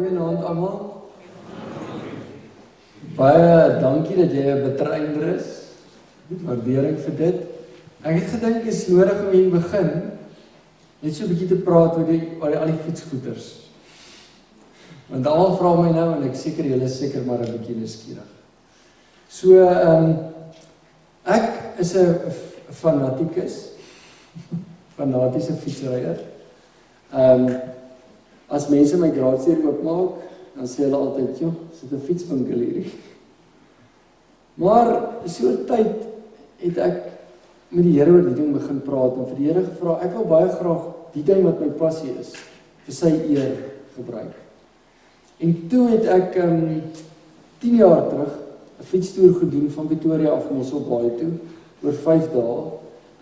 Goeienaand almal. Baie dankie dat jy 'n betreinder is. Waardering vir dit. Ek het gedink dit is nodig om hier begin net so 'n bietjie te praat oor al die fietsgoeders. Want almal vra my nou en ek seker julle is seker maar 'n bietjie nuuskierig. So ek is 'n fanatikus, fanatiese fietsryer. As mense my graadseer oopmaak, dan sê hulle altyd, "Joh, sit 'n fietswinkel hier." Maar so 'n tyd het ek met die Here oor die ding begin praat en vir die Here gevra, ek wil baie graag die ding wat my passie is, vir sy eer gebruik. En toe het ek 10 jaar terug 'n fietstoer gedoen van Pretoria af Mosselbaai toe, oor 5 dae.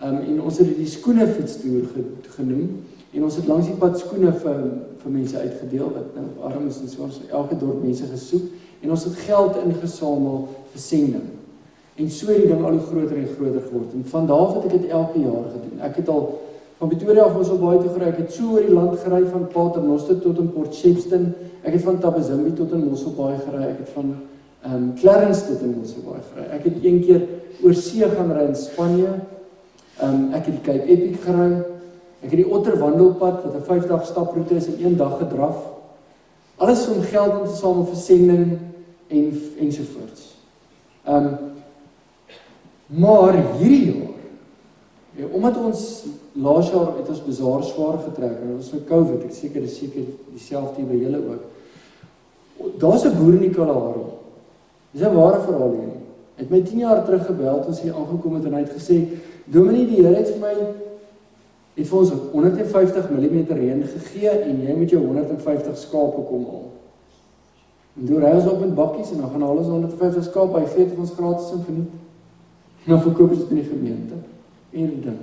En ons het die skoene fietstoer genoem, en ons het langs die pad skoene vir mense uitgedeel, wat nou armes en so, ons het elke dorp mense gesoek, en ons het geld ingesamel vir sending. En so het die ding al hoe groter en groter geword, en van daar af het ek dit elke jaar gedoen. Ek het al van Pretoria af Mosselbaai toe gery, ek het so oor die land gery, van Paternoster tot in Port Shepstone, ek het van Thabazimbi tot in Mosselbaai gery, ek het van Clarence tot in Mosselbaai gery, ek het een keer oor see gaan ry in Spanje, ek het die Cape Epic gery, ek het die Otter wandelpad, wat 'n 5-dag staproete is, in 1 dag gedraf. Alles om geld om te samel vir sending ensovoorts. Maar hierdie jaar, omdat ons laas jaar het ons bazaar swaar getrek, en ons met COVID, ek seker dieselfde by julle ook. Daar's 'n boer in die Kalahari. Dis 'n ware verhaal hierdie. Hy het my 10 jaar terug gebel, toe hy aangekom het en hy het gesê, "Dominee, die Here het vir ons 150 mm reën gegee en jy moet jou 150 skape kom haal." En toe ry ons op met bakkies en dan gaan alles 150 skape, hy gee dit vir ons gratis en verniet. En dan verkoop ons dit in die gemeente. En jy dink.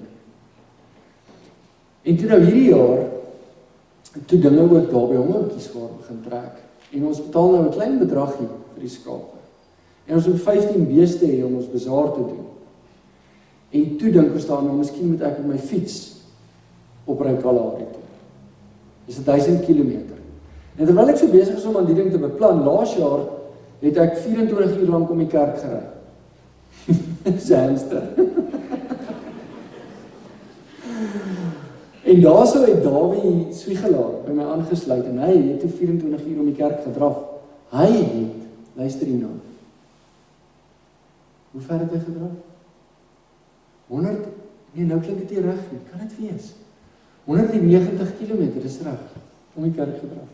En toe nou hierdie jaar, toe dinge ook daar by hom 'n bietjie swaar begin trek. En ons betaal nou 'n klein bedragie vir die skape. En ons moet 15 beeste hê om ons bazaar te doen. En toe dink ons daar, nou miskien moet ek met my fiets op ry Kalahari toe. Dis 1000 km. En terwyl ek so besig is om aan die ding te beplan, laas jaar het ek 24 uur lank om die kerk gery. Hamster. En daar sou hy Dawie Swiegelaar by my aangesluit en hy het toe 24 uur om die kerk gedraf. Hy het, luister hier nou. Hoe ver het hy gedraf? 100, nee, nou klink dit nie reg nie, kan dit wees? 190 km, dis reg, om die kerk gedraf.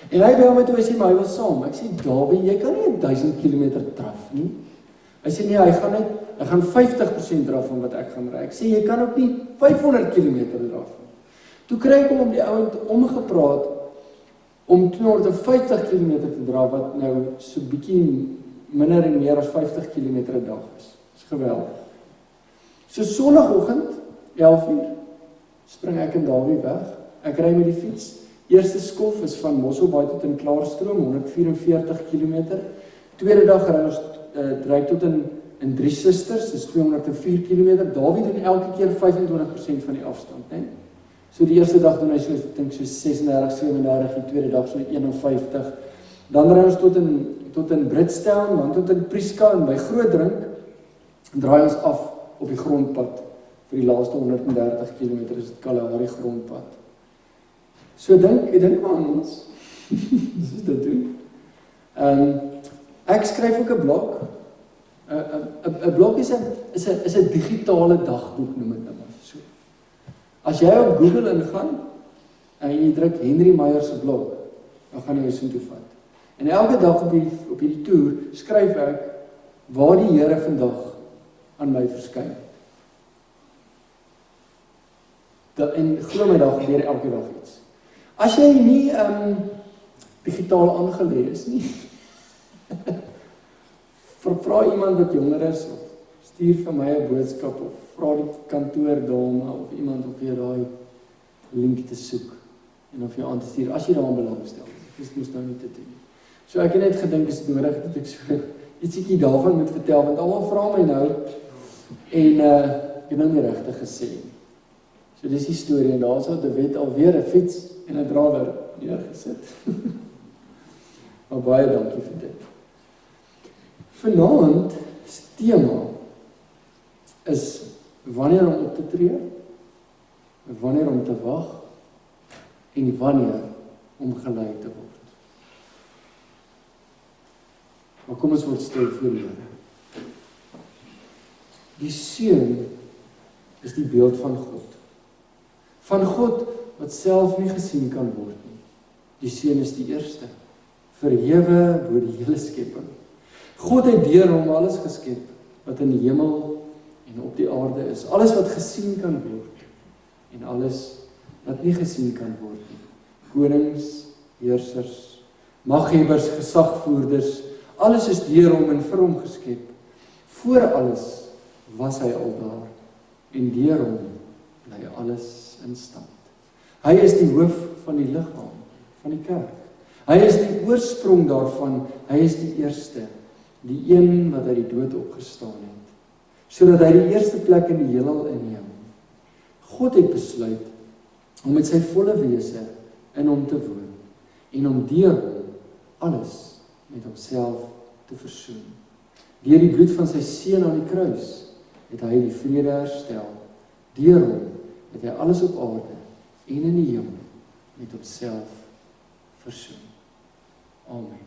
En hy bel my toe, hy sê, maar hy wil saam. Ek sê, Dawie, jy kan nie 1000 km draf nie. Hy sê, nee, hy gaan 50% draf van wat ek gaan ry. Ek sê, jy kan ook nie 500 km draf nie. Toe kry ek hom om die ouend omgepraat, om 250 km te draf, wat nou so bietjie minder en meer as 50 km 'n dag is. Dis geweldig. So sonnagoggend, 11 uur, spring ek en Dawie weg. Ek ry met die fiets. Eerste skof is van Mosselbaai tot in Klaarstroom, 144 km. Tweede dag ry tot in Drie Susters, dis 204 km. Dawie doen elke keer 25% van die afstand, né? So die eerste dag doen hy so, ek dink so 36, 37, die tweede dag so 51. Dan ry ons tot in Bridgetown, dan tot in Prieska, en by Grootdrink draai ons af op die grondpad. Vir die laaste 130 km is dit Kalahari grondpad. So ek dink maar aan ons. Dis dit doen. Ek skryf ook 'n blog. 'n blog is 'n digitale dagboek, noem dit nou maar so. As jy op Google ingaan en jy druk Henry Meyer se blog, dan gaan jy so toe vat. En elke dag op hierdie toer skryf ek waar die Here vandag aan my verskyn. En glo my, daar gebeur elke dag iets. As jy nie digitaal aangelê is nie, vra iemand wat jonger is, of stuur vir my 'n boodskap, of vra die kantoordame of iemand of jy daai link te soek en of jy aan te stuur as jy daaraan belangstel. Dis mos nou nie te doen. So ek het net gedink is nodig dat ek so ietsiekie daarvan moet vertel, want almal vra my nou en ek het nou nie regtig gesê. So dis die storie, en daar is De Wet alweer 'n fiets en 'n drawer neergesit. Maar baie dankie vir dit. Vanaand se tema is wanneer om op te tree, wanneer om te wag en wanneer om gelei te word. Maar kom ons word stil voor die Here. Die seun is die beeld van God. Van God wat self nie gesien kan word nie. Die seun is die eerste, verhewe bo die hele skepping. God het deur hom alles geskep wat in die hemel en op die aarde is. Alles wat gesien kan word en alles wat nie gesien kan word nie. Konings, heersers, maghebbers, gesagvoerders, alles is deur hom en vir hom geskep. Voor alles was hy al daar en deur hom bly alles in stand. Hy is die hoof van die liggaam, van die kerk. Hy is die oorsprong daarvan, hy is die eerste, die een wat uit die dood opgestaan het, sodat hy die eerste plek in die heelal inneem. God het besluit om met sy volle wese in hom te woon en om deur hom alles met homself te versoen. Deur die bloed van sy seun aan die kruis het hy die vrede herstel. Deur hom het hy alles op aarde en in die hemel met homself versoen. Amen.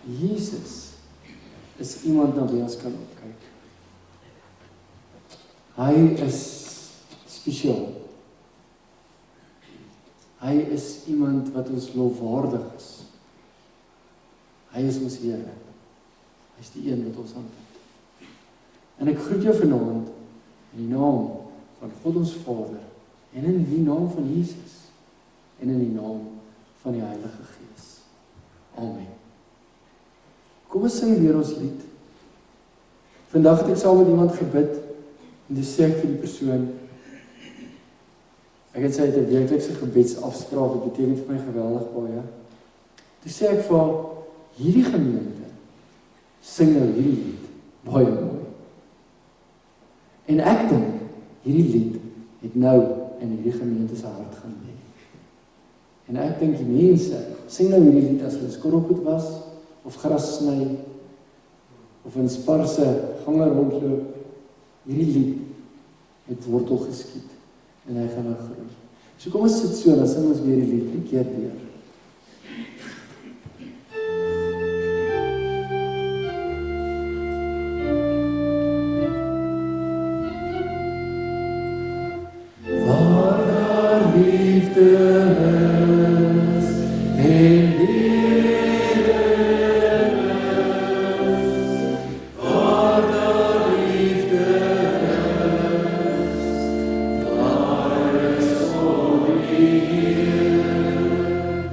Jesus is iemand na wie ons kan opkyk. Hy is spesiaal. Hy is iemand wat ons lofwaardig is. Hy is ons Here. Hy is die een wat ons aanbid. En ek groet jou vanaand in die naam van God ons Vader en in die naam van Jesus en in die naam van die Heilige Gees. Amen. Kom ons sing weer ons lied. Vandag het ek saam met iemand gebid en dis sê ek vir die persoon, ek het sê, het 'n weeklikse gebedsafspraak, dit beteken vir my geweldig baie. Toe sê ek vir hierdie gemeente sing nou hierdie lied baie mooi. En ek dink hierdie lied het nou in hierdie gemeente se hart gaan lê. En ek dink die mense sing nou hierdie lied as hulle skorrelgoed was of gras sny of in sparse gange rondloop. Hierdie lied het wortel geskiet en hy gaan nou groei. So kom ons sit so, dan sing ons weer die lied 'n keer weer. Waar daar liefde is en liefde is, waar daar liefde is, daar is God die Heer.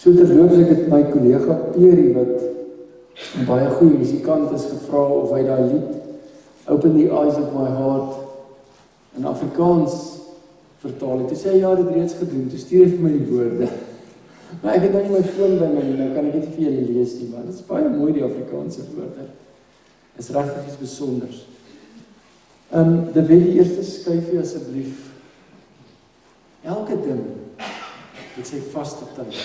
So terloops ek het my kollega Peri, wat 'n baie goeie musikant is, gevra of hy daai lied Open the Eyes of My Heart in Afrikaans vertaal het. Toe sê hy, ja, dit reeds gedoen, toe stuur hy vir my die woorde. Maar ek het nou nie my foon by my nie, nou kan ek dit nie vir julle lees nie, maar dit is baie mooi, die Afrikaanse woorde. Is regtig iets besonders. Dit wil die eerste skuifie asseblief. Elke ding het sy vaste tyd.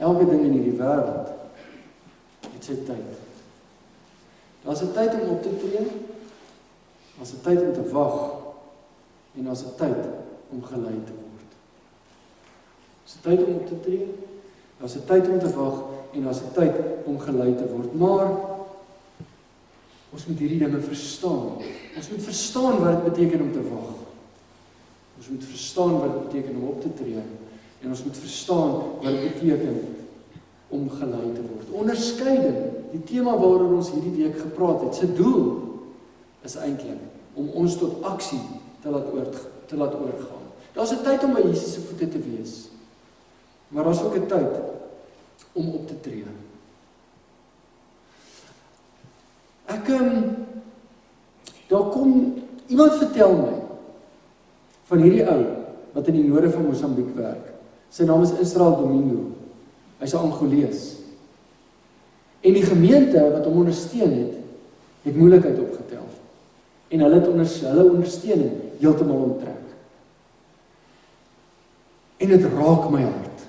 Elke ding in hierdie wêreld het sy tyd. Daar's 'n tyd om op te tree, daar's 'n tyd om te wag, en daar's 'n tyd om gelei te word. Daar's 'n tyd om op te tree, daar's 'n tyd om te wag, en daar's 'n tyd om gelei te word. Maar ons moet hierdie dinge verstaan. Ons moet verstaan wat dit beteken om te wag. Ons moet verstaan wat dit beteken om op te tree. En ons moet verstaan wat dit beteken om gelei te word. Onderskeiding, die tema waaroor ons hierdie week gepraat het, sy doel is eintlik om ons tot aksie te laat oorgaan. Daar's 'n tyd om by Jesus se voete te wees. Maar daar's ook 'n tyd om op te tree. Daar kom, iemand vertel my van hierdie ou, wat in die noorde van Mosambiek werk. Sy naam is Israel Domingo. Hy's 'n Angolees. En die gemeente wat hom ondersteun het moeilikheid opgetel. En hulle het hulle ondersteuning heeltemal onttrek. En dit raak my hart.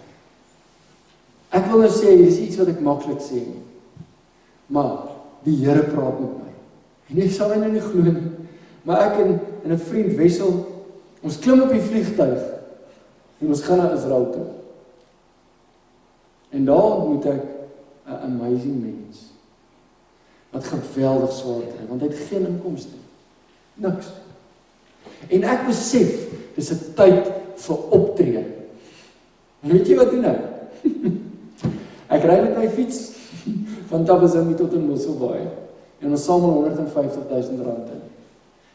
Ek wil nou sê, dit is iets wat ek maklik sê nie. Maar die Here praat met my. En jy sal my nou nie glo nie. Maar ek en 'n vriend Wessel, ons klim op die vliegtuig en ons gaan na Israel toe. En daar ontmoet ek 'n amazing mens. Wat geweldig swaar kry, want hy het geen inkomste. Niks. En ek besef, dis 'n tyd vir optree. En weet jy wat doen ek? Ek ry met my fiets van Tabazimbi tot in Mosselbaai. En ons samel R150,000 in.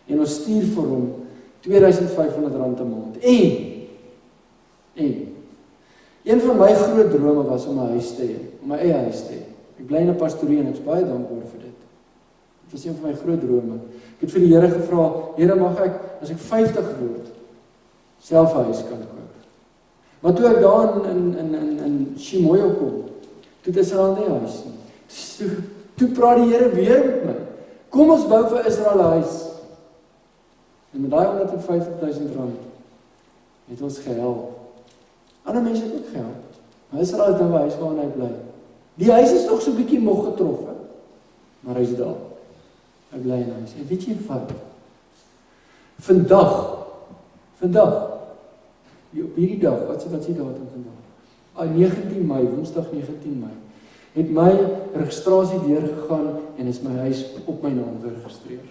En ons stuur vir hom R2,500 'n maand. En een van my groot drome was om 'n huis te hê, om my eie huis te hê. Ek bly in 'n pastorie en ek is baie dankbaar vir dit. Dit was een van my groot drome. Ek het vir die Here gevra, Here, mag ek, as ek 50 word, self 'n huis kan koop. Maar toe ek daar in Chimoio kom, toe het Israel nie 'n huis nie. Toe praat die Here weer met my. Kom ons bou vir Israel 'n huis. En met daai R150,000 het ons gehelp. Ander mense het ook gehelp. Maar Israel het nou 'n huis waarin hy bly. Die huis is nog so 'n bietjie moeg getrof, maar hy is daar. Hy bly in huis. En weet jy wat? Vandag, op hierdie dag, wat is die datum vandag? 19 Mei, Woensdag 19 Mei, het my registrasie deurgegaan en is my huis op my naam geregistreer.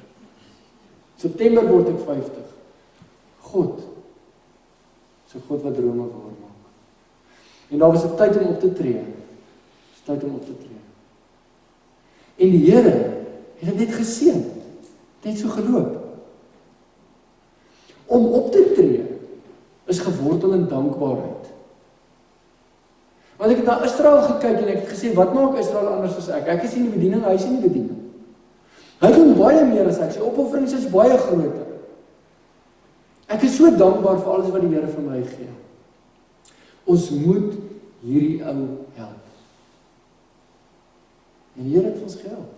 September word ek 50. God, so God wat drome waar maak. En daar was 'n tyd om op te tree. En die Here het dit net geseën, net so geloop. Om op te tree is gewortel in dankbaarheid. Want ek het na Israel gekyk en ek het gesê, wat maak Israel anders as ek? Ek is in die bediening, hy is in die bediening. Hy doen baie meer as ek, sy opofferings is baie groter. Ek is so dankbaar vir alles wat die Here vir my gee. Ons moet hierdie ou help. En die Here het ons gehelp.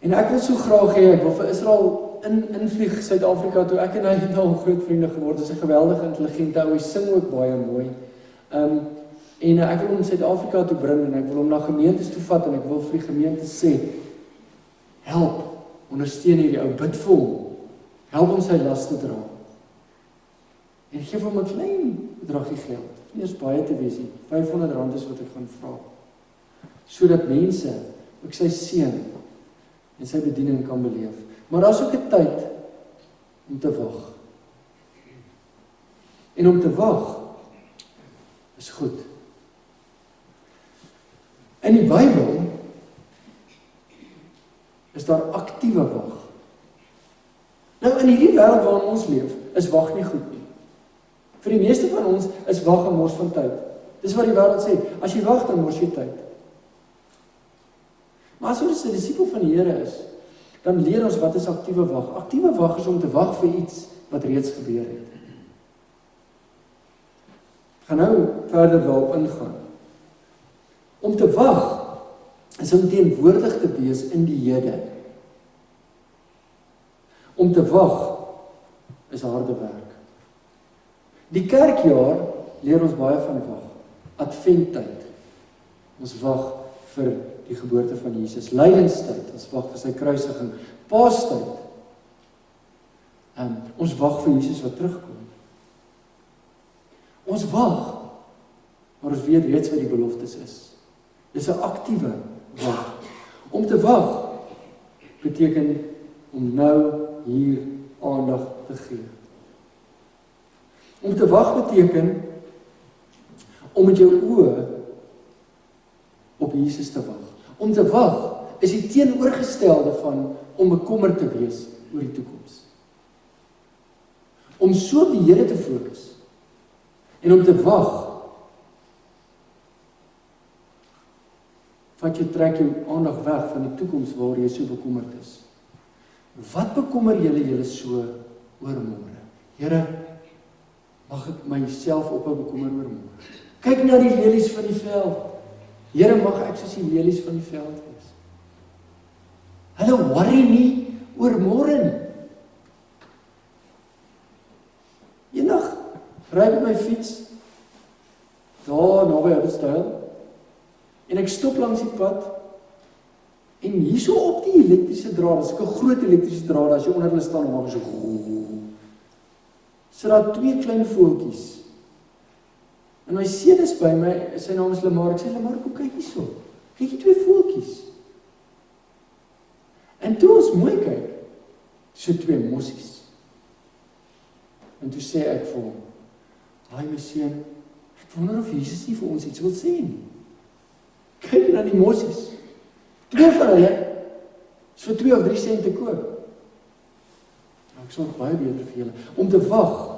En ek wil so graag hê, ek wil vir Israel invlieg Suid-Afrika toe. Ek en hy het nou groot vriende geword. Dis 'n geweldige intelligente ou. Hy sing ook baie mooi. En ek wil hom in Suid-Afrika toe bring en ek wil hom na gemeentes toe vat en ek wil vir die gemeente sê, help, ondersteun hierdie ou, bid vir hom. Help hom sy las te dra. En geef hom 'n klein bedragie geld. Nie eers baie te wees nie. R500 is wat ek gaan vra. Sodat mense ook sy seën en sy bediening kan beleef. Maar daar's ook 'n tyd om te wag. En om te wag is goed. In die Bybel is daar aktiewe wag. Nou in hierdie wêreld waarin ons leef, is wag nie goed nie. Vir die meeste van ons is wag 'n mors van tyd. Dis wat die wêreld sê, as jy wag, dan mors jy tyd. Maar as ons 'n disipel van die Here is, dan leer ons wat is aktiewe wag. Aktiewe wag is om te wag vir iets wat reeds gebeur het. Ek gaan nou verder daarop ingaan. Om te wag is om teenwoordig te wees in die hede. Om te wag is harde werk. Die kerkjaar leer ons baie van wag. Adventtyd. Ons wag vir die geboorte van Jesus. Lydenstyd. Ons wag vir sy kruisiging. Paastyd. Ons wag vir Jesus wat terugkom. Ons wag, maar ons weet reeds wat die beloftes is. Dis 'n aktiewe wag. Om te wag beteken om nou hier aandag te gee. Om te wag beteken om met jou oë op Jesus te wag. Om te wag is die teenoorgestelde van om bekommerd te wees oor die toekoms. Om so op die Here te fokus en om te wag, trek jou aandag weg van die toekoms waar jy so bekommerd is. Wat bekommer julle so oor môre? Here, mag ek myself ophou bekommer oor môre? Kyk na die lelies van die veld. Here, mag ek soos die lelies van die veld wees. Hulle worry nie oor môre nie. Eendag ry ek met my fiets daar naby Oudtshoorn en ek stop langs die pad en hierso op die elektriese draad, sulke groot elektriese draad, as jy onder hulle staan, maak so sit daar 2 klein voeltjies. En my seun is by my, sy naam is Lamar. Ek sê, Lamar, kom kyk hierso. Kyk die 2 voeltjies. En toe ons mooi kyk, so 2 mossies. En toe sê ek vir hom, "Haai my seun, ek wonder of Jesus nie vir ons iets wil sê nie. Kyk na die mossies. 2 van hulle is vir 2 of 3 sent te koop. Ek sorg baie beter vir julle. Om te wag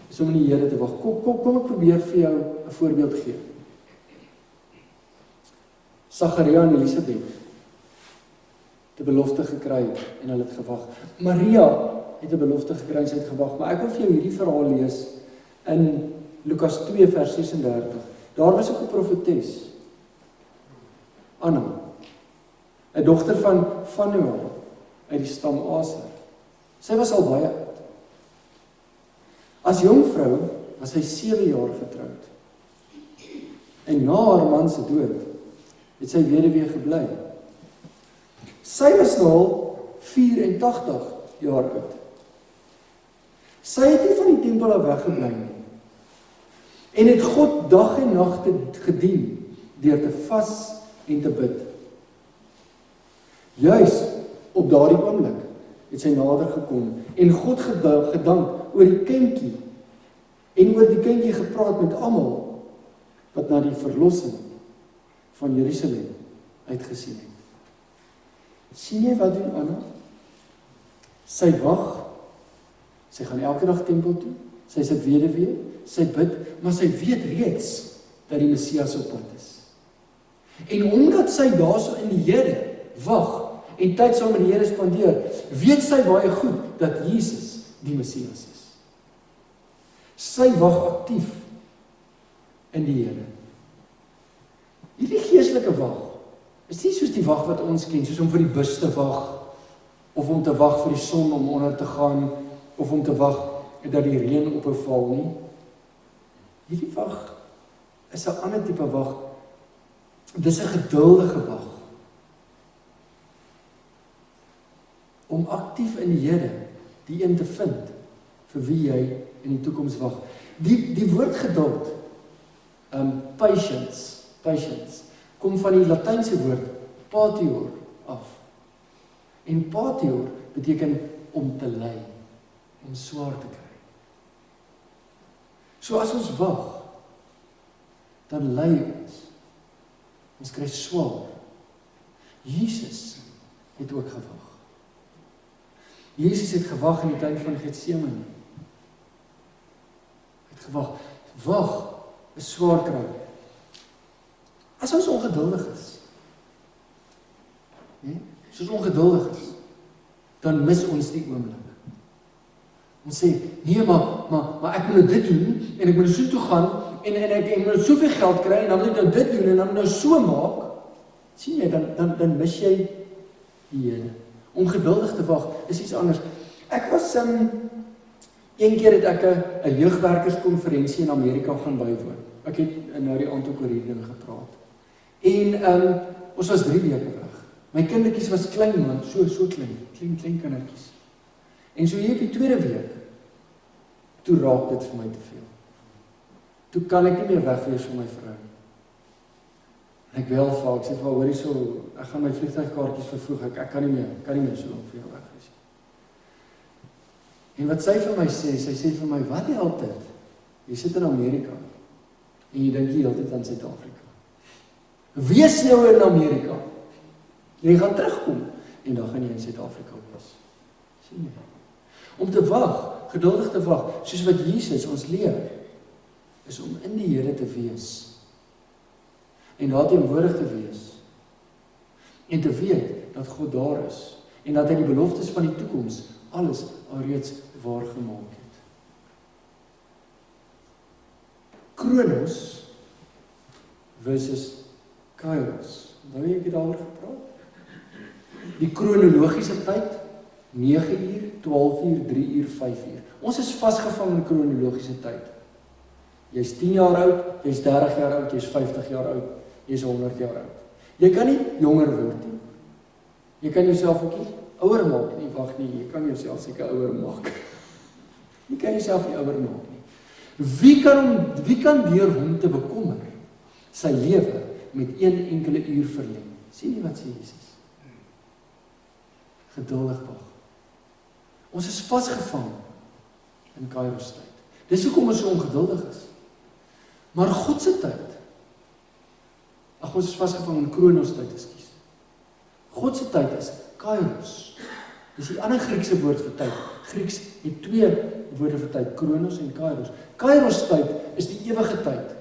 is om in die Here te wag. Kom ek probeer vir jou 'n voorbeeld gee. Sagaria en Elisabeth het 'n belofte gekry en hulle het gewag. Maria het 'n belofte gekry en sy het gewag, maar ek wil vir jou hierdie verhaal lees in Lukas 2 vers 36. Daar was ook 'n profetes, Anna, 'n dogter van Fanuel uit die stam Aser. Sy was al baie oud. As jongvrou was sy 7 jaar getroud. En na haar man se dood het sy weduwee gebly. Sy was nou al 84 jaar oud. Sy het nie van die tempel af weggebly nie. En het God dag en nag gedien deur te vas en te bid. Juis op daardie oomblik het sy nader gekom en God gedank oor die kindjie en oor die kindjie gepraat met almal wat na die verlossing van Jerusalem uitgesien het. Sien jy wat doen Anna? Sy wag, sy gaan elke dag tempel toe, sy is 'n weduwee, sy bid, maar sy weet reeds dat die Messias op pad is. En omdat sy daarso in die Here wag en tyd saam met die Here spandeer, weet sy baie goed dat Jesus die Messias is. Sy wag aktief in die Here. Hierdie geestelike wag is nie soos die wag wat ons ken, soos om vir die bus te wag, of om te wag vir die son om onder te gaan, of om te wag dat die reën ophou val nie. Hierdie wag is 'n ander tipe wag. Dis 'n geduldige wag. Om aktief in die Here die een te vind vir wie jy in die toekoms wag. Die woord geduld, patience, kom van die Latynse woord patior af. En patior beteken om te ly, om swaar te kry. So as ons wag, dan ly ons. Ons kry swaar. Jesus het ook gewag. Jesus het gewag in die tuin van Getsemane. Hy het gewag. Wag is swaar kry. As ons ongeduldig is, as ons ongeduldig is, dan mis ons die oomblik. Ons sê, nee, maar ek moet nou dit doen, en ek moet so toe gaan, en ek moet soveel geld kry, en dan moet ek nou dit doen, en dan moet nou so maak, sien jy, dan mis jy die Here. Ongeduldig te wag is iets anders. Ek was, een keer het ek 'n jeugwerkerskonferensie in Amerika gaan bywoon. Ek het nou die aand ook oor hierdie ding gepraat. En ons was 3 weke weg. My kindertjies was klein man, so klein kindertjies. En so hier op die 2de week, toe raak dit vir my te veel. Toe kan ek nie meer weg wees van my vrou. En ek bel vir haar, ek sê vir haar, hoorie so, ek gaan my vliegtuigkaartjies vervroeg, ek kan nie meer so lank vir jou weg wees. En wat sy vir my sê, sy sê vir my, wat die altyd? Jy sit in Amerika, en jy dink jy altyd aan Suid-Afrika. Wees nou in Amerika. Jy gaan terugkom, en dan gaan jy in Suid-Afrika wees. Sien jy? Om te wag, geduldig te wag, soos wat Jesus ons leer, is om in die Here te wees. En daar teenwoordig te wees. En te weet dat God daar is. En dat hy die beloftes van die toekoms alles alreeds waargemaak het. Kronos versus Kairos. Nou het ek daaroor gepraat. Die kronologiese tyd, 9 uur, 12 uur, 3 uur, 5 uur. Ons is vasgevang in kronologiese tyd. Jy's 10 jaar oud, jy's 30 jaar oud, jy's 50 jaar oud, jy's 100 jaar oud. Jy kan nie jonger word nie. Jy kan jouself ook nie ouer maak nie, wag nie, jy kan jouself seker ouer maak. Jy kan jouself nie ouer maak nie. Wie kan deur hom te bekommer sy lewe met 1 enkele uur verleng? Sien jy wat sê Jesus? Geduldig wag. Ons is vasgevang in Kairos tyd. Dis hoekom ons so ongeduldig is. Maar God se tyd, ons is vasgevang in Kronos tyd, ekskuus. God se tyd is Kairos. Dis die ander Griekse woord vir tyd. Grieks het 2 woorde vir tyd, Kronos en Kairos. Kairos tyd is die ewige tyd.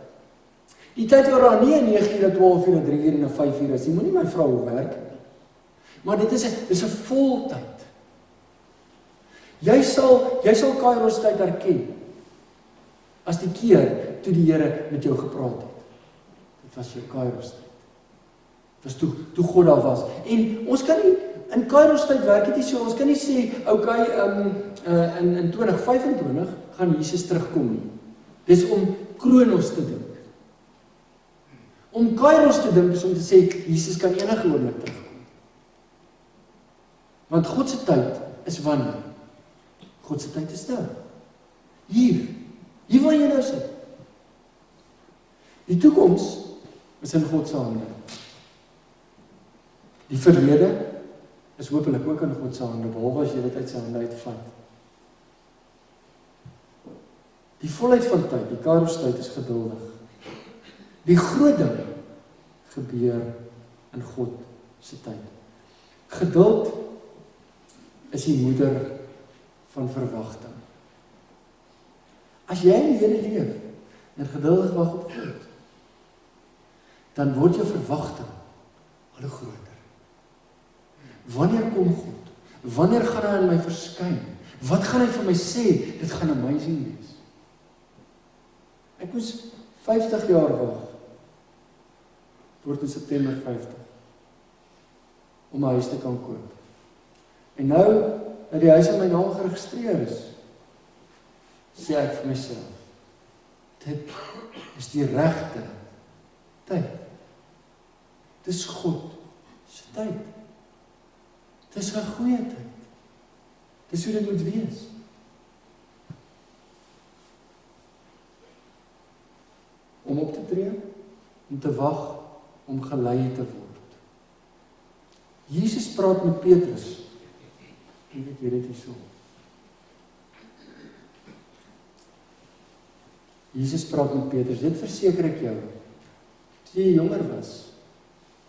Die tyd waar daar nie 9 uur, 12 uur, 3 uur en 5 uur is. Jy moenie my vra hoe werk nie. Maar dit is 'n voltyd. Jy sal Kairos tyd herken as die keer toe die Here met jou gepraat het. Dit was jou Kairos tyd. Dit was toe God daar was. En ons kan nie in Kairos tyd werk dit nie so. Ons kan nie sê okay, in 2025 gaan Jesus terugkom nie. Dis om Kronos te dink. Om Kairos te dink is om te sê Jesus kan enige oomblik terugkom. Want God se tyd is wanneer? God se tyd is nou. Hier waar jy nou sit. Die toekoms is in God se hande. Die verlede is hopelik ook in God se hande, behalwe as jy dit uit sy hande uitvat. Die volheid van tyd, die Kairos tyd is geduldig. Die groot ding gebeur in God se tyd. Geduld is die moeder van verwagting. As jy in die Here leef en geduldig wag op God, dan word jou verwagting al hoe groter. Wanneer kom God? Wanneer gaan hy in my verskyn? Wat gaan hy vir my sê? Dit gaan amazing wees. Ek moes 50 jaar wag, word in September 50, om my huis te kan koop. En nou, dat die huis in my naam geregistreer is, sê ek vir myself, dit is die regte tyd. Dis God se tyd. Dis 'n goeie tyd. Dis hoe dit moet wees. Om op te tree, om te wag, om gelei te word. Jesus praat met Petrus. En ek weet dit nie so. Jesus praat met Petrus, dit verseker ek jou, as jy jonger was,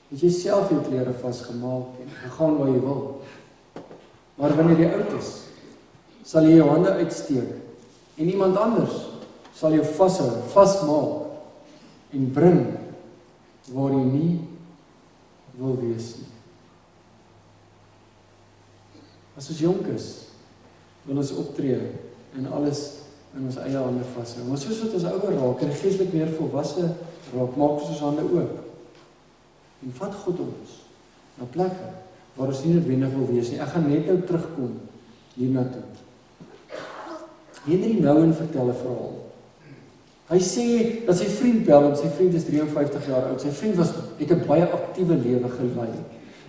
het jy self jou klere vasgemaak en gegaan waar jy wil. Maar wanneer jy oud is, sal jy jou hande uitsteek en iemand anders sal jou vashou, vasmaak en bring waar jy nie wil wees nie. As ons jonk is, wil ons optree en alles in ons eie hande vashou. Maar soos wat ons ouer raak en geestelik meer volwasse raak, maak ons hande oop. En vat God ons na plekke waar ons nie noodwendig wil wees nie. Ek gaan net nou terugkom hiernaartoe. Henry Nouwen vertel 'n verhaal. Hy sê dat sy vriend bel hom, sy vriend is 53 jaar oud. Sy vriend het 'n baie aktiewe lewe gelei.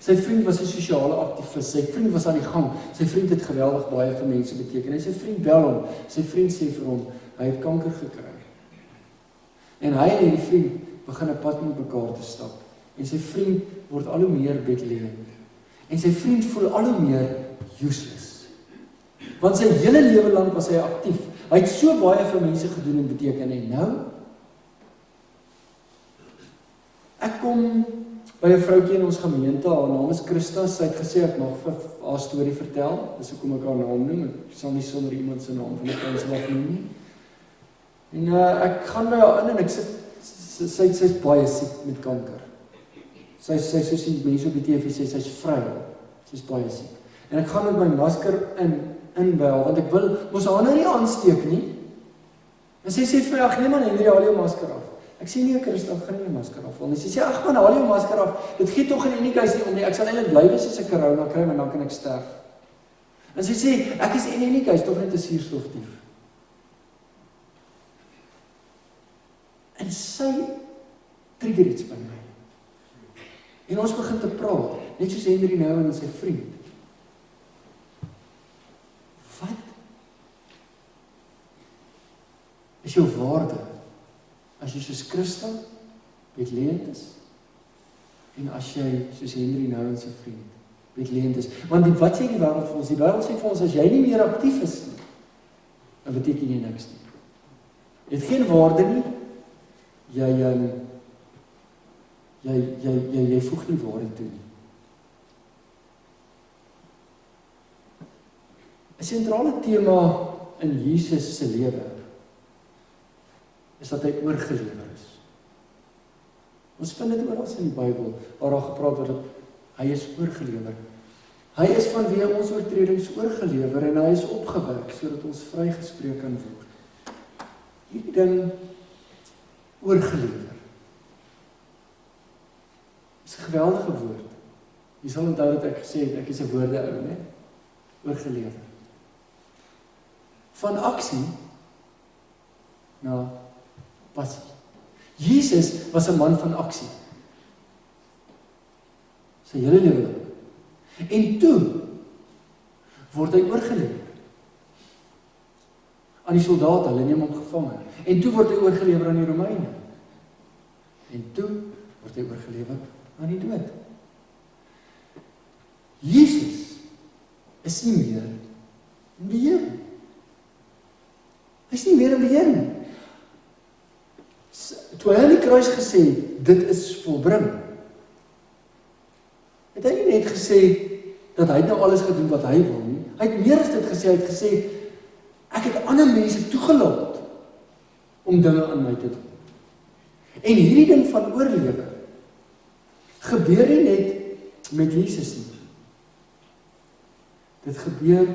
Sy vriend was 'n sosiale aktivis. Sy vriend was aan die gang. Sy vriend het geweldig baie vir mense beteken. En sy vriend bel hom. Sy vriend sê vir hom, hy het kanker gekry. En hy en die vriend begin 'n pad met mekaar te stap. En sy vriend word al hoe meer bedlewend. En sy vriend voel al hoe meer useless. Want sy hele lewe lank was hy aktief. Hy het so baie vir mense gedoen en beteken. En nou? Ek kom by 'n vroutjie in ons gemeente, haar naam is Christa. Sy het gesê ek mag vir haar storie vertel. Dis hoekom ek haar naam noem. Ek sal nie sonder iemand se naam van die kanselaf noem nie. En ek gaan by haar in en ek sit, sy's baie siek met kanker. Sy's soos die mense op die TV sê, sy's vryel. Sy's baie siek. En ek gaan met my masker in by haar, want ek wil mos haar nou nie aansteek nie. En sy sê vir my, ag nee man, Henry, haal jou masker af. Ek sê nie, Christa, ek gaan nie jou masker afhaal nie. Sy sê, ag man, haal jou masker af. Dit gee tog in die huis nie om nie. Ek sal eintlik bly wees as ek corona kry, maar dan kan ek sterf. En sy sê, ek is in die huis tog net 'n suurstofdief. En sy trigger iets by my. En ons begin te praat, net soos Henry Nouwen en sy vriend. Wat is jou waarde as jy soos Christa bedlewend is en as jy soos Henry Nouwen se vriend bedlewend is? Want wat sê die wêreld vir ons? Die wêreld sê vir ons, as jy nie meer aktief is nie, dan beteken jy niks nie. Jy het geen waarde nie. Jy voeg nie waarde toe nie. 'n sentrale tema in Jesus se lewe is dat hy oorgelewer is. Ons vind dit oral in die Bybel waar daar gepraat word dat hy is oorgelewer. Hy is vanweë ons oortredings oorgelewer en hy is opgewek sodat ons vrygespreek kan word. Hierdie ding oorgelewer. Dis 'n geweldige woord. Jy sal onthou dat ek gesê het ek is 'n woorde-ou, né? Oorgelewer. Van aksie na passie. Jesus was 'n man van aksie. Sy hele lewe lank. En toe word hy oorgelewer aan die soldate, hulle neem hom gevange. En toe word hy oorgelewer aan die Romeine. En toe word hy oorgelewer aan die dood. Jesus is nie meer in beheer nie. Hy is nie meer in beheer nie. Toe hy aan die kruis gesê, dit is volbring, het hy nie net gesê dat hy nou alles gedoen wat hy wil nie. Hy het meer as dit gesê, hy het gesê, ek het ander mense toegelaat om dinge aan my te doen. En hierdie ding van oorlewe gebeur nie net met Jesus nie. Dit gebeur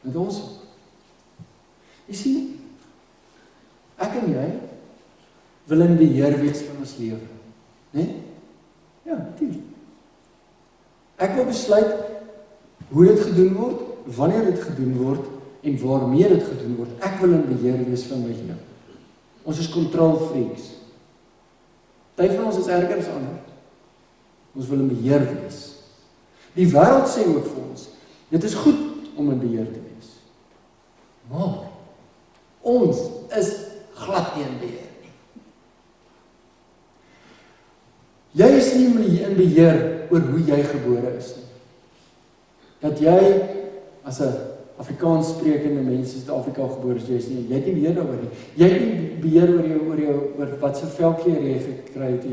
met ons ook. Jy sien, ek en jy wil in beheer wees van ons lewe, né? Ja, natuurlijk. Ek wil besluit hoe dit gedoen word, wanneer dit gedoen word en waarmee dit gedoen word. Ek wil in beheer wees van my lewe. Ons is control freaks. Party van ons is erger as ander. Ons wil in beheer wees. Die wêreld sê ook vir ons, dit is goed om in beheer te wees. Maar ons is glad nie in beheer nie. Jy is nie in beheer oor hoe jy gebore is nie. Dat jy as 'n Afrikaans sprekende mens in Suid-Afrika gebore is, jy het nie beheer daaroor nie. Jy het nie beheer oor wat se velkleur jy gekry het.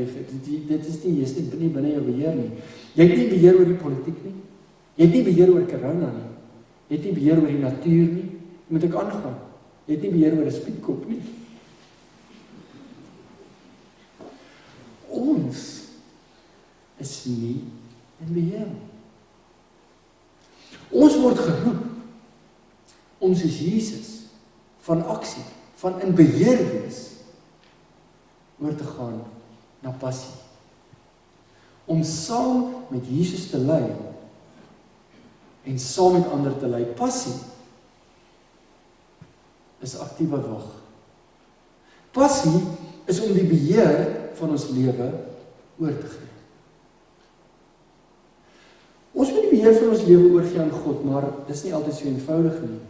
Dit is nie, jy is nie binne jou beheer nie. Jy het nie beheer oor die politiek nie. Jy het nie beheer oor corona nie. Jy het nie beheer oor die natuur nie. Moet ek aangaan? Jy het nie beheer oor 'n spietkop nie. nie in beheer nie. Ons word geroep om soos Jesus van aksie, van in beheer wees, oor te gaan na passie. Om saam met Jesus te lei en saam met ander te lei. Passie is aktiewe wag. Passie is om die beheer van ons lewe oor te gee. Ons moet die beheer van ons lewe oorgee aan God, maar dis nie altyd so eenvoudig nie.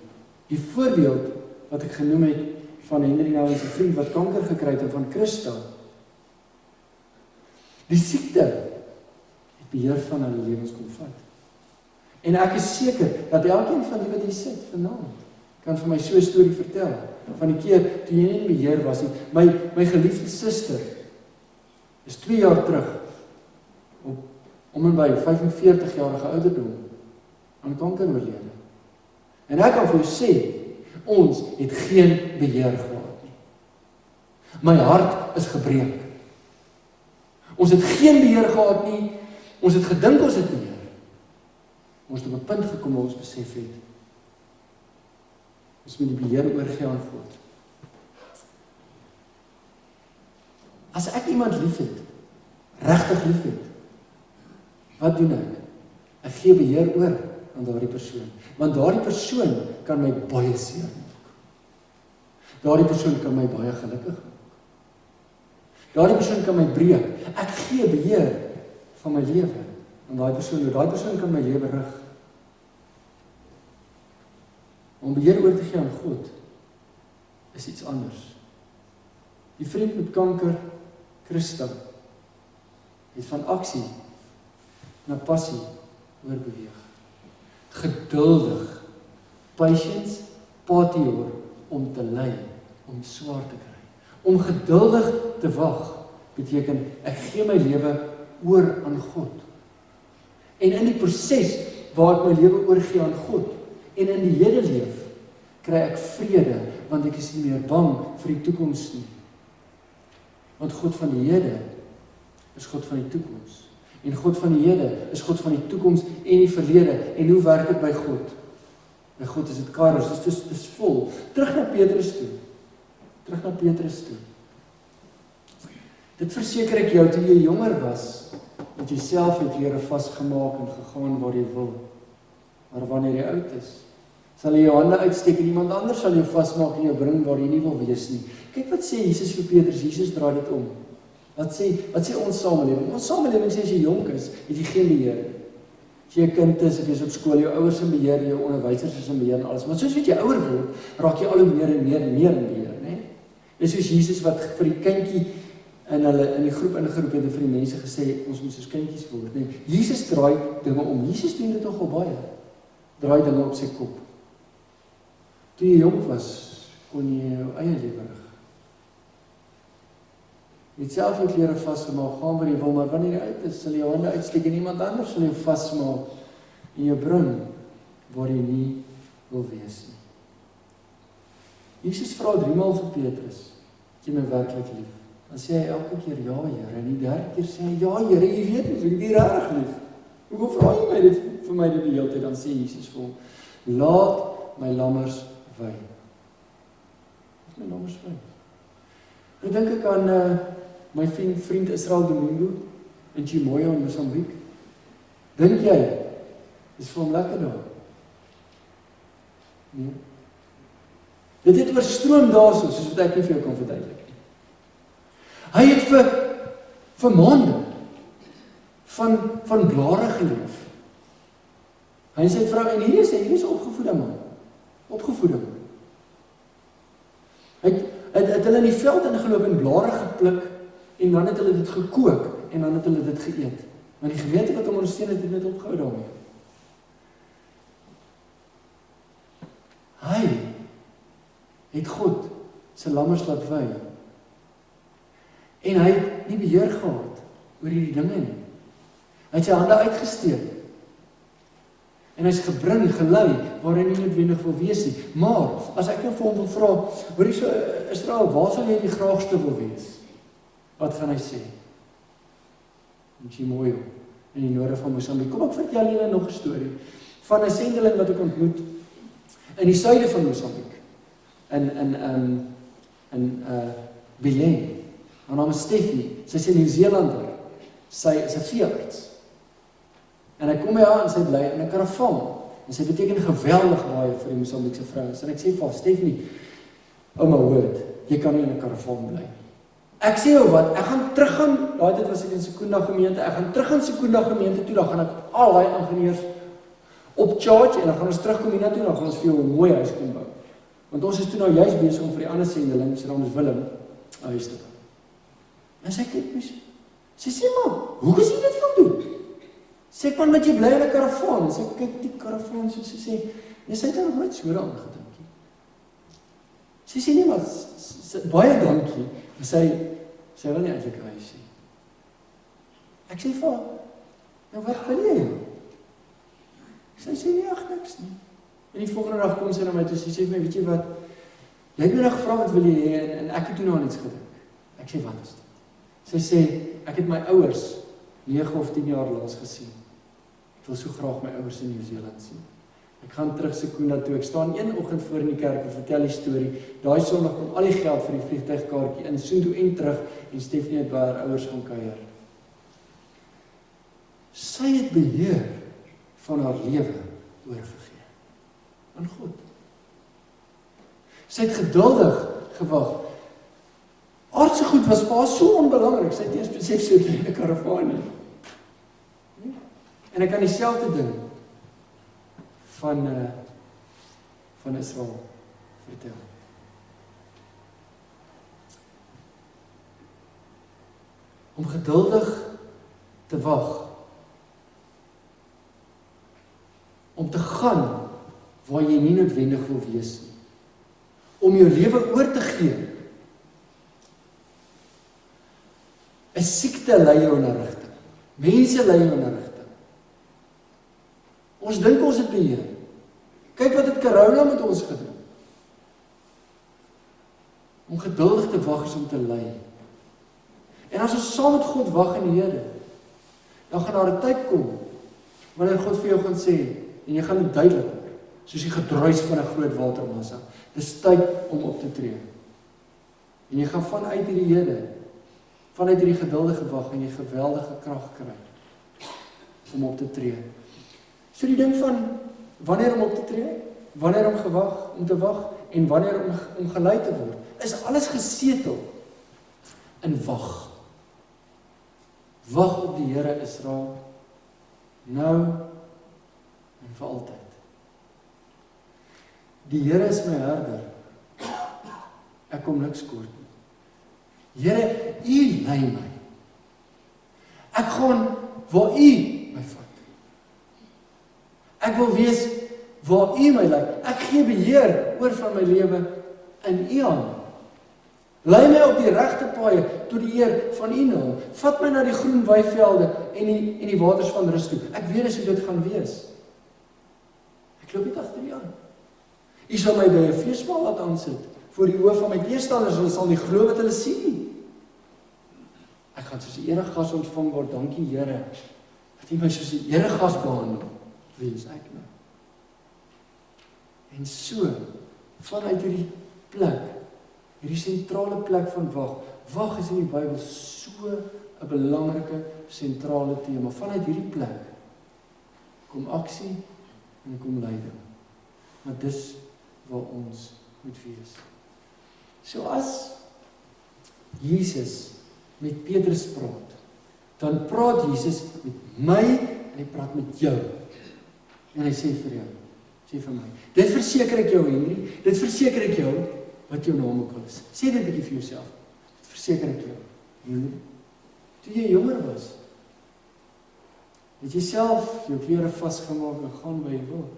Die voorbeeld wat ek genoem het van Henry nou en sy vriend wat kanker gekry het en van Christa. Die siekte het beheer van hulle lewens kom vat. En ek is seker dat elkeen van die wat hier sit vanaand kan vir my so 'n storie vertel van die keer toe jy nie in beheer was nie. My geliefde suster is 2 jaar terug om en by 45-jarige ouderdom aan kanker oorlede. En ek kan vir jou sê, ons het geen beheer gehad nie. My hart is gebreek. Ons het geen beheer gehad nie. Ons het gedink ons het beheer. Ons het op 'n punt gekom waar ons besef het, ons moet die beheer oorgee aan God. As ek iemand liefhet, regtig liefhet, wat doen ek? Ek gee beheer oor aan daardie persoon. Want daardie persoon kan my baie seer maak. Daardie persoon kan my baie gelukkig maak. Daardie persoon kan my breek. Ek gee beheer van my lewe aan daai persoon kan my lewe rig. Om beheer oor te gee aan God is iets anders. Die vriend met kanker, Christa, het van aksie na passie oorbeweeg. Geduldig, patience, patior, om te ly, om swaar te kry. Om geduldig te wag, beteken, ek gee my lewe oor aan God. En in die proses waar ek my lewe oorgee aan God, en in die hede leef, kry ek vrede, want ek is nie meer bang vir die toekoms nie. Want God van die hede is God van die toekoms. En God van die hede is God van die toekoms en die verlede. En hoe werk dit by God? By God is dit kairos, dit is vol. Terug na Petrus toe. Dit verseker ek jou, toe jy jonger was, dat jy self het lere vasgemaak en gegaan waar jy wil. Maar wanneer jy oud is, sal jy jou hande uitsteek en iemand anders sal jou vasmaak en jou bring waar jy nie wil wees nie. Kyk wat sê Jesus vir Petrus, Jesus draai dit om. Wat sê ons samelewing? Ons samelewing sê as jy jonk is, het jy geen beheer. As jy 'n kind is, of jy is op skool, jou ouers in beheer, jou onderwysers is in beheer en alles. Maar soos wat jy ouer word, raak jy al hoe meer en meer in beheer, né? Dis soos Jesus wat vir die kindjie in die groep ingeroep het en vir die mense gesê, ons moet soos kindjies word, né? Jesus draai dinge om. Jesus doen dit nogal baie. Draai dinge op sy kop. Toe jy jonk was, kon jy jou eie lewe rig. Jy het self jou klere vasgemaak, gaan waar jy wil, maar wanneer jy uit is, sal jy jou hande uitsteek en iemand anders sal jou vasmaak en jou bring waar jy nie wil wees nie. Jesus vra 3 maal vir Petrus, het jy my werklik lief? Dan sê hy elke keer, ja Here, en die 3de keer sê hy, ja Here, jy weet nie, ek het nie regtig lief. Hoekom vra jy my dit vir my die hele tyd? Dan sê Jesus vir hom, laat my lammers wei. Laat my lammers wei. Nou dink ek aan my vriend Israel Domingo in Chimoio in Mosambik. Dink jy, is vir hom lekker daar? Nee. Dit het oorstroom daarso, soos wat ek nie vir jou kan verduidelik. Hy het vir maande van blare geleef. Hy sê vrou, en hier is 'n opgevoede man. Hy het hulle in die veld ingeloop en blare gepluk, en dan het hulle dit gekook, en dan het hulle dit geëet. Maar die gemeente wat hom ondersteun het net opgehou daarmee. Hy het God sy lammers laat wei. En hy het nie beheer gehad oor hierdie dinge nie. Hy het sy hande uitgesteek. En hy's gebring, gelei, waar hy nie noodwendig wil wees nie. Maar, as ek nou vir hom wil vra, hoorie so, Israel, waar sal jy die graagste wil wees? Wat gaan hy sê? In Chimoio. in die noorde van Mosambiek. Kom ek vertel julle nog 'n storie van 'n sendeling wat ek ontmoet in die suide van Mosambiek. In Belém. Haar naam is Stephanie. Sy is 'n Nieu-Zeelander. Sy is 'n veearts. En ek kom by haar en sy bly in 'n karavaan. En sy beteken geweldig baie vir die Mosambiekse vrouens. En ek sê vir haar, Stephanie, oh my word, jy kan nie in 'n karavaan bly. Ek sê jou wat, ek gaan teruggaan, daai tyd was ek in Sekunda gemeente, ek gaan terug in Sekunda gemeente toe, dan gaan ek al daai ingenieurs op charge en dan gaan ons terugkom hiernatoe en dan gaan ons vir jou 'n mooi huis kom bou. Want ons is toe nou juist besig om vir die ander sendeling, sy naam is Willem, 'n huis te bou. En sy kyk my, sy sê maar, hoe is jy dit wil doen? Sê ek man, met jy bly in 'n karavaan, en sy kyk die karavaan so, sy sê, nee, sy het daar nog nooit so daaraan gedink nie. Sy sê nie, maar baie dankie, en sy wil nie eintlik 'n huis nie. Ek sê vir haar, nou wat wil jy? Sy sê nie, ag niks nie. En die volgende dag kom sy na my toe, sy sê vir my, weet jy wat, jy het my nou gevra wat wil jy hê, en ek het toe nou aan iets gedink. Ek sê, wat is dit? Sy sê, ek het my ouers 9 of 10 jaar laas gesien. Ek wil so graag my ouers in Nieu-Seeland sien. Ek gaan terug Sekunda toe, ek staan een oggend voor in die kerk en vertel die storie. Daai Sondag kom al die geld vir die vliegtuigkaartjie in soontoe en terug, en Stephanie het by haar ouers gaan kuier. Sy het beheer van haar lewe oorgegee aan God. Sy het geduldig gewag. Aardse goed was vir haar so onbelangrik, sy het eers besef sy het nie 'n karavaan nie. En ek kan dieselfde ding van Israel vertel. Om geduldig te wag, om te gaan waar jy nie noodwendig wil wees nie, om jou lewe oor te gee. 'n siekte lei jou in 'n rigting. Mense lei jou in 'n rigting. Ons dink ons het beheer. Kyk wat het corona met ons gedoen. Om geduldig te wag is om te lei. En as ons saam met God wag in die Here, dan gaan daar 'n tyd kom wanneer God vir jou gaan sê, en jy gaan dit duidelik hoor, soos die gedruis van 'n groot watermassa. Dis tyd om op te tree. En jy gaan vanuit hierdie Here, vanuit hierdie geduldige wag en jy geweldige krag kry om op te tree. So die ding van wanneer om op te tree, wanneer om te wag en wanneer om gelei te word, is alles gesetel in wag. Wag op die Here Israel, nou en vir altyd. Die Here is my herder, ek kom niks kort nie. Here, U lei my. Ek gaan waar U my vat. Ek wil wees waar U my lei. Ek gee beheer oor van my lewe in U hande. Lei my op die regte paaie tot die eer van U naam. Vat my na die groen weivelde en die waters van rus toe. Ek weet hoe dit gaan wees. Ek loop nie agter U aan. U sal my by 'n feesmaal laat aansit voor die oë van my teestanders, hulle sal nie glo wat hulle sien nie. Ek gaan soos 'n eregas ontvang word, dankie Here, dat U my soos 'n eregas behandel. Wie is ek nou? En so, vanuit hierdie plek, hierdie sentrale plek van wag. Wag is in die Bybel so 'n belangrike sentrale tema. Vanuit hierdie plek kom aksie en kom leiding. Maar dis waar ons moet wees. So as Jesus met Petrus praat, dan praat Jesus met my en hy praat met jou. En hy sê vir jou, sê vir my, dit verseker ek jou Henry, dit verseker ek jou, wat jou naam ook al is. Sê dit bietjie vir jouself, dit verseker ek jou, Henry. Toe jy jonger was, het jy self jou klere vasgemaak en gaan waar jy wil.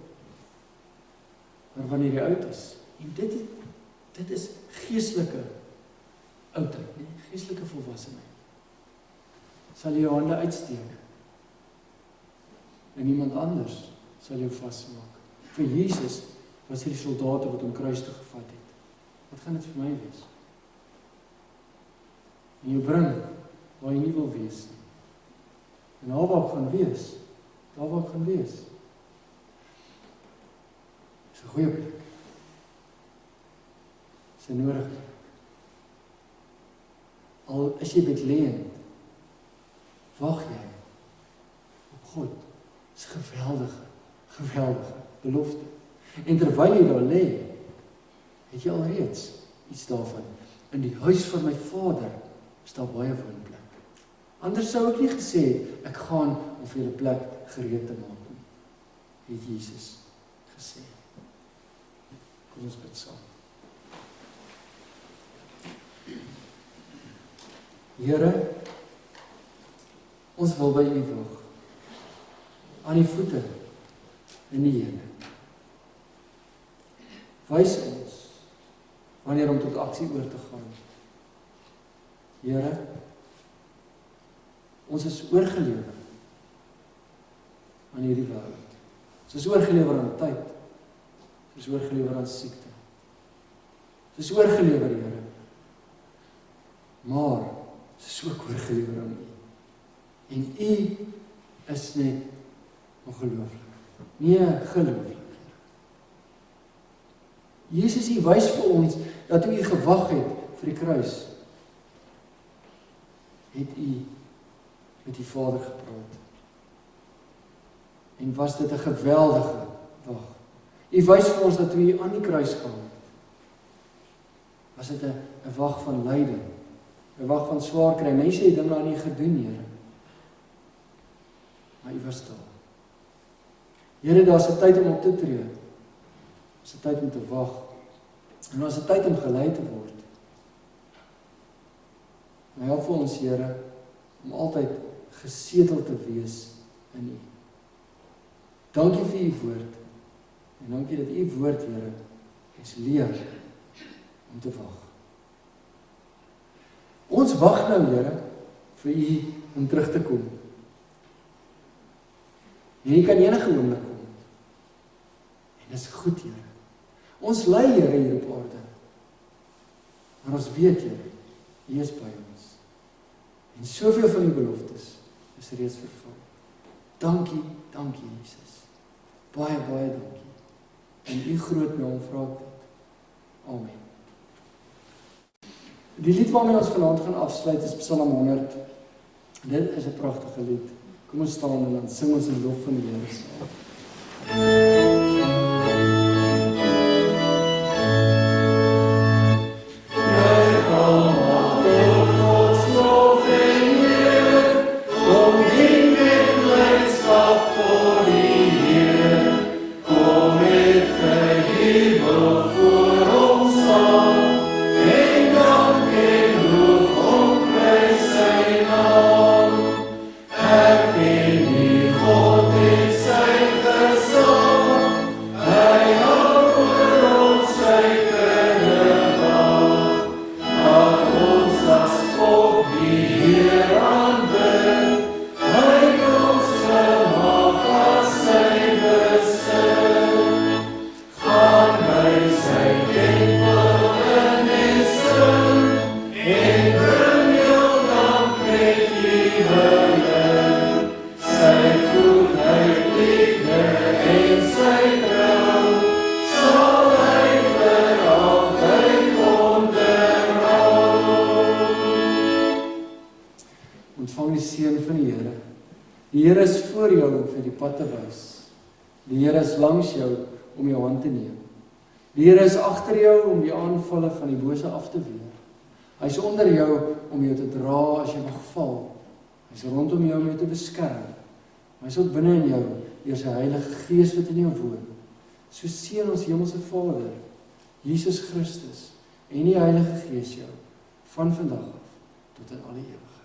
Maar wanneer jy oud is, en dit is geestelike oudheid, nie? Geestelike volwassenheid, sal jy jou hande uitsteek en iemand anders sal jou vasmaak. Vir Jesus was die soldate wat hom kruis toe gevat het. Wat gaan dit vir my wees? En jou bring waar jy nie wil wees nie. En daar waar ek gaan wees, is 'n goeie plek. Is 'n nodige plek. Al is jy Bethlehem, wag jy op God. Dis 'n geweldige belofte. En terwyl jy daar lê, het jy alreeds iets daarvan. In die huis van my Vader is daar baie woonplek. Anders sou ek nie gesê het, ek gaan om vir julle plek gereed te maak nie, het Jesus gesê. Kom ons bid saam. Here, ons wil by U wag, aan die voete in die Here. Wys ons wanneer om tot aksie oor te gaan. Here, ons is oorgelewer aan hierdie wêreld. Ons is oorgelewer aan tyd. Ons is oorgelewer aan siekte. Ons is oorgelewer, Here. Maar ons is ook oorgelewer aan U. En U is net ongelooflik. Nee, gelooflik. Jesus, U wys vir ons dat toe U gewag het vir die kruis, het U met die Vader gepraat. En was dit 'n geweldige wag. U wys vir ons dat toe U aan die kruis gehang het, was dit 'n wag van lyding, 'n wag van swaar kry. Mense het dinge aan U gedoen, Here. Maar U was daar. Here, daar's 'n tyd om op te tree. Daar's 'n tyd om te wag. En daar's 'n tyd om gelei te word. Maar help vir ons, Here, om altyd gesetel te wees in U. Dankie vir U woord. En dankie dat U woord, Here, ons leer om te wag. Ons wag nou, Here, vir U om terug te kom. En U kan enige oomblik kom. En dis goed, Here. Ons lei, Here, hier op aarde. Maar ons weet, Here, U is by ons. En soveel van die beloftes is reeds vervul. Dankie, Jesus. Baie dankie. In U groot naam vra ek dit. Amen. Die lied waarmee ons vanaand gaan afsluit is Psalm 100. Dit is 'n pragtige lied. Kom ons staan en dan sing ons in lof van die Here saam. Ontvang die seën van die Here. Die Here is voor jou om vir die pad te wys. Die Here is langs jou om jou hand te neem. Die Here is agter jou om die aanvalle van die bose af te weer. Hy is onder jou om jou te dra as jy mag val. Hy is rondom jou om jou te beskerm. Hy is ook binne in jou deur sy Heilige Gees wat in jou woon. So seën ons Hemelse Vader, Jesus Christus en die Heilige Gees jou van vandag af tot in alle ewigheid.